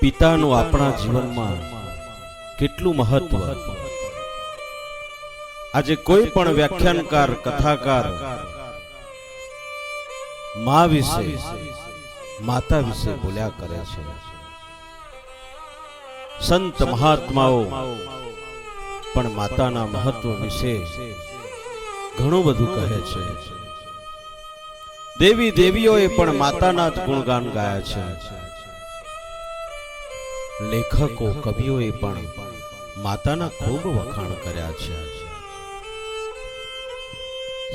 પિતાનું આપણા જીવનમાં કેટલું મહત્વ. આજે કોઈ પણ વ્યાખ્યાનકાર કથાકાર મા વિશે માતા વિશે બોલ્યા કરે છે. સંત મહાત્માઓ પણ માતાના મહત્વ વિશે ઘણું બધું કહે છે. દેવી દેવીઓએ પણ માતાના જ ગુણગાન ગાયા છે. લેખકો કવિઓએ પણ માતાના ખૂબ વખાણ કર્યા છે.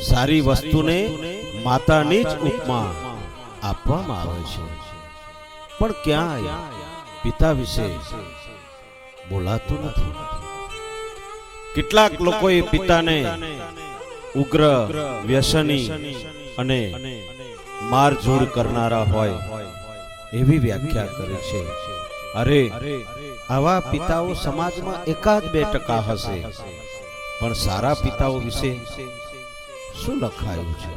સારી વસ્તુને માતાની જ ઉપમા આપવામાં આવે છે, પણ ક્યાંય પિતા વિશે બોલાતું નથી. કેટલાક લોકોએ પિતાને ઉગ્ર, વ્યસની અને મારઝૂડ કરનારા હોય એવી વ્યાખ્યા કરી છે. અરે, આવા પિતાઓ સમાજમાં 1-2% હશે, પણ સારા પિતાઓ વિશે શું લખાયું છે?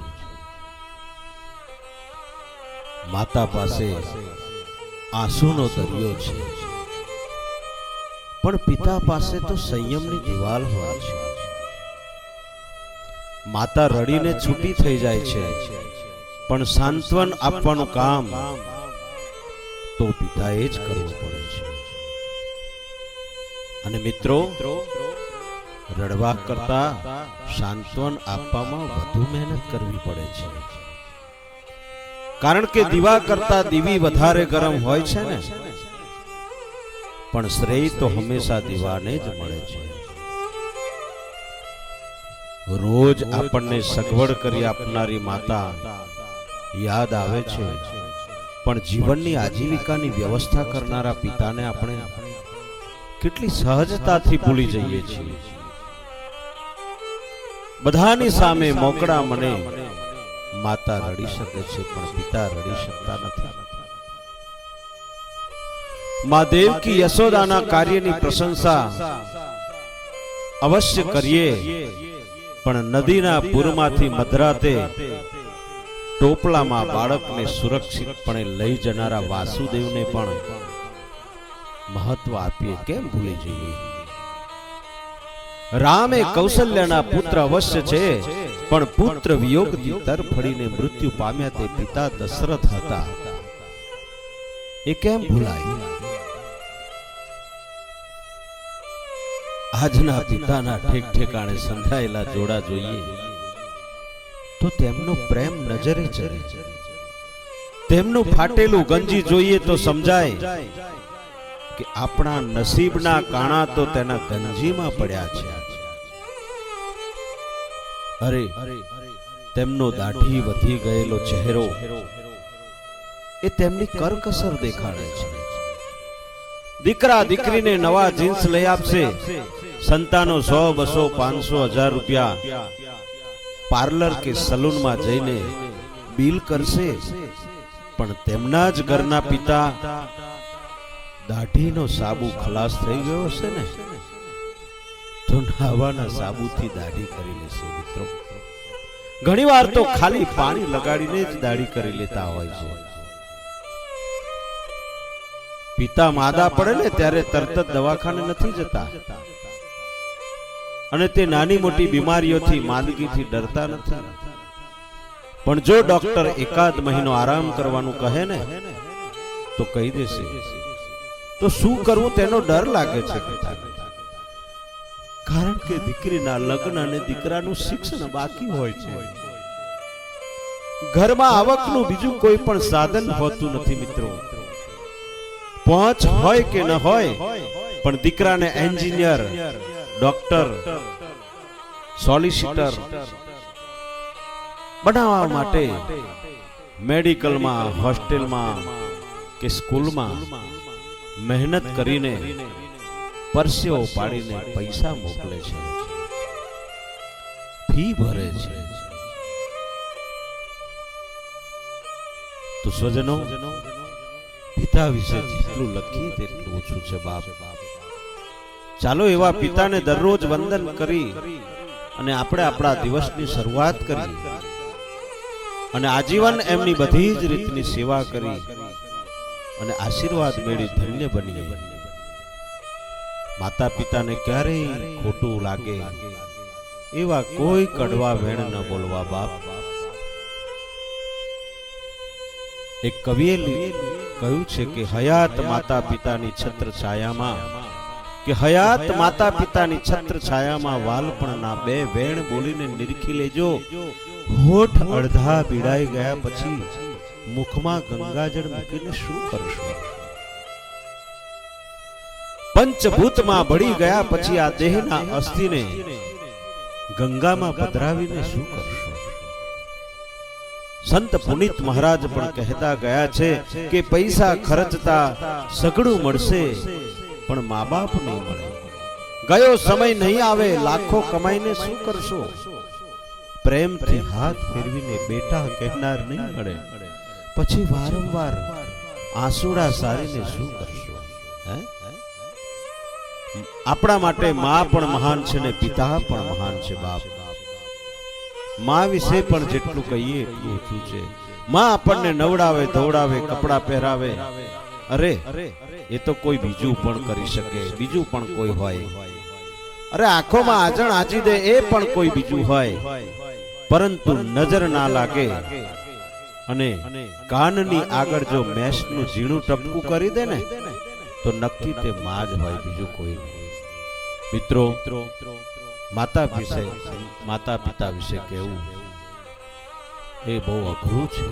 માતા પાસે આંસુનો દરિયો છે, પણ પિતા પાસે તો સંયમની દિવાલ હોય છે. માતા રડીને છૂટી થઈ જાય છે, પણ સાંત્વન આપવાનું કામ તો પિતાએ જ કરવું પડે છે. અને મિત્રો, રડવા કરતા સાંત્વન આપવામાં વધુ મહેનત કરવી પડે છે, કારણ કે દીવા કરતા દીવી વધારે ગરમ હોય છે ને. પણ શ્રેય તો હંમેશા દીવાને જ મળે છે. રોજ આપણને સગવડ કરી આપનારી માતા યાદ આવે છે, પણ જીવનની આજીવિકાની વ્યવસ્થા કરનારા પિતાને આપણે કેટલી સહજતાથી ભૂલી જઈએ છીએ. બધાની સામે મોકળા મને માતા રડી શકે છે, પણ પિતા રડી શકતા નથી. મા દેવકી યશોદાના કાર્યની પ્રશંસા અવશ્ય કરીએ, પણ નદીના પૂરમાંથી મધરાતે ટોપલામાં બાળકને સુરક્ષિતપણે લઈ જનારા વાસુદેવને પણ મહત્વ આપીએ કેમ ભૂલી જઈએ? રામ એ કૌશલ્યના પુત્ર અવશ્ય છે, પણ પુત્ર વિયોગથી તરફડીને મૃત્યુ પામ્યા તે પિતા દશરથ હતા. એ કેમ ભૂલાય? આજના પિતાના ઠેક ઠેકાણે સંધાયેલા જોડા જોઈએ તો તેમનો પ્રેમ નજરે ચડે. તેમનું ફાટેલું ગંજી જોઈએ તો સમજાય કે આપણા નસીબના કાણા તો તેના ગંજીમાં પડ્યા છે. અરે, તેમનો દાઢી વધી ગયેલો ચહેરો એ તેમની કરકસર દેખાડે છે. દીકરા દીકરીને નવા જીન્સ લઈ આપશે, સંતાનો 100, 200, 500, 1000 રૂપિયા પાર્લર કે સલૂનમાં જઈને બિલ કરશે, પણ તેમના જ ઘરના પિતા દાઢીનો સાબુ ખલાસ થઈ ગયો હશે ને તો નાવાના સાબુથી દાઢી કરી લેશે. મિત્રો, ઘણીવાર તો ખાલી પાણી લગાડીને જ દાઢી કરી લેતા હોય છે. પિતા માદા પડે ને ત્યારે તરત જ દવાખાને નથી જતા, અને તે નાની મોટી બીમારીઓથી, માંદગીથી ડરતા નથી. પણ જો ડોક્ટર 1 મહિનો આરામ કરવાનું કહે ને તો કહી દેશે. તો શું કરવું તેનો ડર લાગે છે, કારણ કે દીકરીના લગ્ન અને દીકરાનું શિક્ષણ બાકી હોય છે. ઘરમાં આવકનું બીજું કોઈ પણ સાધન હોતું નથી. મિત્રો, પહોંચ હોય કે ન હોય, પણ દીકરાને એન્જિનિયર, ડોક્ટર, સોલિસિટર બનાવવા માટે મેડિકલમાં, હોસ્ટેલમાં કે સ્કૂલમાં મહેનત કરીને પરસેવો પાડીને પૈસા મોકલે છે, ફી ભરે છે. તો સ્વજનો, પિતા વિશે જેટલું લખીએ તેટલું ઓછું છે. બાપ, ચાલો એવા પિતાને દરરોજ વંદન કરી અને આપણે આપણા દિવસની શરૂઆત કરી અને આજીવન એમની બધી જ રીતની સેવા કરી અને આશીર્વાદ મેળવી ધન્ય બનીએ. માતા પિતાને ક્યારેય ખોટું લાગે એવા કોઈ કડવા વેણ ન બોલવા બાપ. એક કવિએ કહ્યું છે કે હયાત માતા પિતાની છત્ર છાયામાં, કે હયાત માતા પિતાની છત્ર છાયામાં વાલપણના બે વેણ બોલીને નિરખી લેજો. હોઠ અડધા પીડાઈ ગયા પછી મુખમાં ગંગાજળ મૂકીને શું કરશો? પંચભૂતમાં ભળી ગયા પછી આ દેહના અસ્થિને ગંગામાં પધરાવીને શું કરશો? સંત પુનિત મહારાજ પણ કહેતા ગયા છે કે પૈસા ખર્ચતા સઘળું મળશે પણ મા બાપ નહીં મળે. ગયો સમય નહીં આવે, લાખો કમાઈને શું કરશો? પ્રેમથી હાથ ફેરવીને બેટા કહેનાર નહીં મળે, પછી વારંવાર આંસુડા સારીને શું કરશો? આપણા માટે મા પણ મહાન છે ને પિતા પણ મહાન છે બાપ. મા વિશે પણ જેટલું કહીએ એટલું ઓછું છે. મા આપણને નવડાવે, ધોવડાવે, કપડાં પહેરાવે. અરે એ તો કોઈ બીજું પણ કરી શકે, બીજું પણ કોઈ હોય. અરે આંખોમાં આજણ આજી દે એ પણ કોઈ બીજું હોય. પરંતુ નજર ના લાગે અને કાનની આગળ જો મેષનું ઝીણું ટપકું કરી દે ને તો નક્કી તે માં જ હોય, બીજું કોઈ નહીં. મિત્રો, માતા પિતા વિશે કહેવું એ બહુ અઘરું છે.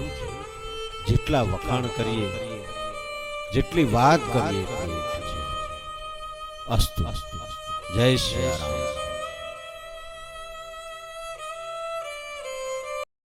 જેટલા વખાણ કરીએ, જેટલી વાત કરીએ એટલી ઓછી છે. અસ્તુ. જય શ્રી રામ.